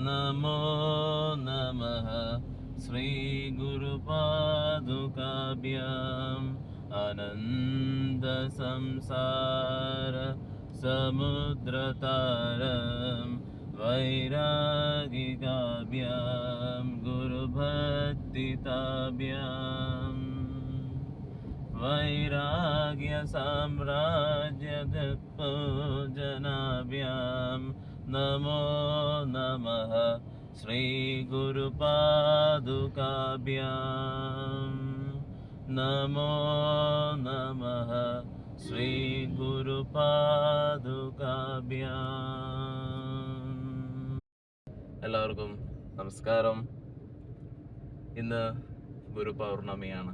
നമോ നമഃ ശ്രീ ഗുരുപാദുകാഭ്യാം അനന്ത സംസാര സമുദ്രതാരം വൈരാഗികാഭ്യാം ഗുരുഭക്തിതാഭ്യാം വൈരാഗ്യ സാമ്രാജ്യജനാഭ്യാം നമോ നമഃ ശ്രീ ഗുരുപാദുകാഭ്യാം നമോ നമഃ ശ്രീ ഗുരുപാദുകാഭ്യാം. എല്ലാവർക്കും നമസ്കാരം. ഇന്ന് ഗുരുപൗർണമിയാണ്.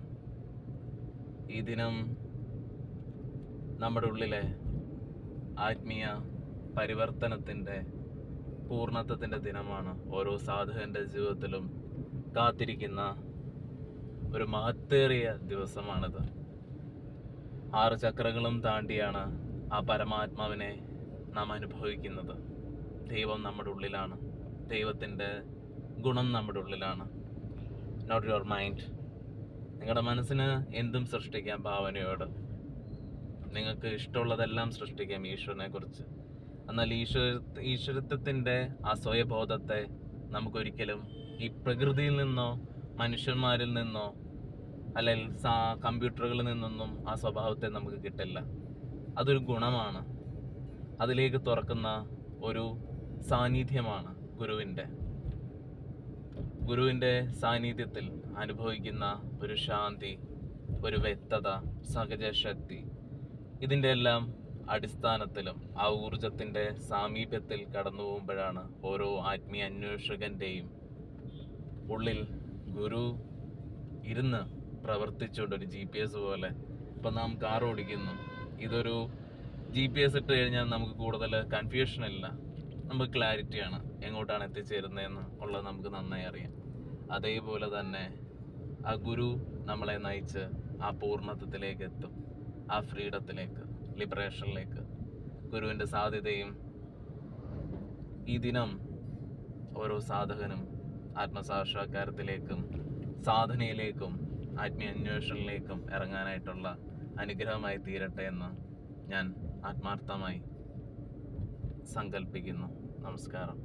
ഈ ദിനം നമ്മുടെ ഉള്ളിലെ ആത്മീയ പരിവർത്തനത്തിൻ്റെ പൂർണ്ണത്വത്തിൻ്റെ ദിനമാണ്. ഓരോ സാധകൻ്റെ ജീവിതത്തിലും കാത്തിരിക്കുന്ന ഒരു മഹത്തേറിയ ദിവസമാണിത്. 6 ചക്രങ്ങളും താണ്ടിയാണ് ആ പരമാത്മാവിനെ നാം അനുഭവിക്കുന്നത്. ദൈവം നമ്മുടെ ഉള്ളിലാണ്. ദൈവത്തിൻ്റെ ഗുണം നമ്മുടെ ഉള്ളിലാണ്. Not your mind. നിങ്ങളുടെ മനസ്സിന് എന്തും സൃഷ്ടിക്കാം. ഭാവനയോട് നിങ്ങൾക്ക് ഇഷ്ടമുള്ളതെല്ലാം സൃഷ്ടിക്കാം ഈശ്വരനെ കുറിച്ച്. എന്നാൽ ഈശ്വരത്വത്തിൻ്റെ ആ സ്വയബോധത്തെ നമുക്കൊരിക്കലും ഈ പ്രകൃതിയിൽ നിന്നോ മനുഷ്യന്മാരിൽ നിന്നോ അല്ലെങ്കിൽ കമ്പ്യൂട്ടറുകളിൽ നിന്നൊന്നും ആ സ്വഭാവത്തെ നമുക്ക് കിട്ടില്ല. അതൊരു ഗുണമാണ്. അതിലേക്ക് തുറക്കുന്ന ഒരു സാന്നിധ്യമാണ് ഗുരുവിൻ്റെ സാന്നിധ്യത്തിൽ അനുഭവിക്കുന്ന ഒരു ശാന്തി, ഒരു വ്യക്തത, സഹജശക്തി, ഇതിൻ്റെ എല്ലാം അടിസ്ഥാനത്തിലും ആ ഊർജത്തിൻ്റെ സാമീപ്യത്തിൽ കടന്നു പോകുമ്പോഴാണ് ഓരോ ആത്മീയ അന്വേഷകൻ്റെയും ഉള്ളിൽ ഗുരു ഇരുന്ന് പ്രവർത്തിച്ചുകൊണ്ട് ഒരു GPS പോലെ. ഇപ്പം നാം കാർ ഓടിക്കുന്നു, ഇതൊരു GPS ഇട്ട് കഴിഞ്ഞാൽ നമുക്ക് കൂടുതൽ കൺഫ്യൂഷനില്ല, നമുക്ക് ക്ലാരിറ്റിയാണ് എങ്ങോട്ടാണ് എത്തിച്ചേരുന്നതെന്ന് ഉള്ളത് നമുക്ക് നന്നായി അറിയാം. അതേപോലെ തന്നെ ആ ഗുരു നമ്മളെ നയിച്ച് ആ പൂർണ്ണത്വത്തിലേക്ക് എത്തും, ആ ഫ്രീഡത്തിലേക്ക്, ലിബറേഷനിലേക്ക്. ഗുരുവിൻ്റെ സാധ്യതയും ഈ ദിനം ഓരോ സാധകനും ആത്മസാക്ഷാത്കാരത്തിലേക്കും സാധനയിലേക്കും ആത്മീയ അന്വേഷണത്തിലേക്കും ഇറങ്ങാനായിട്ടുള്ള അനുഗ്രഹമായി തീരട്ടെ എന്ന് ഞാൻ ആത്മാർത്ഥമായി സങ്കല്പിക്കുന്നു. നമസ്കാരം.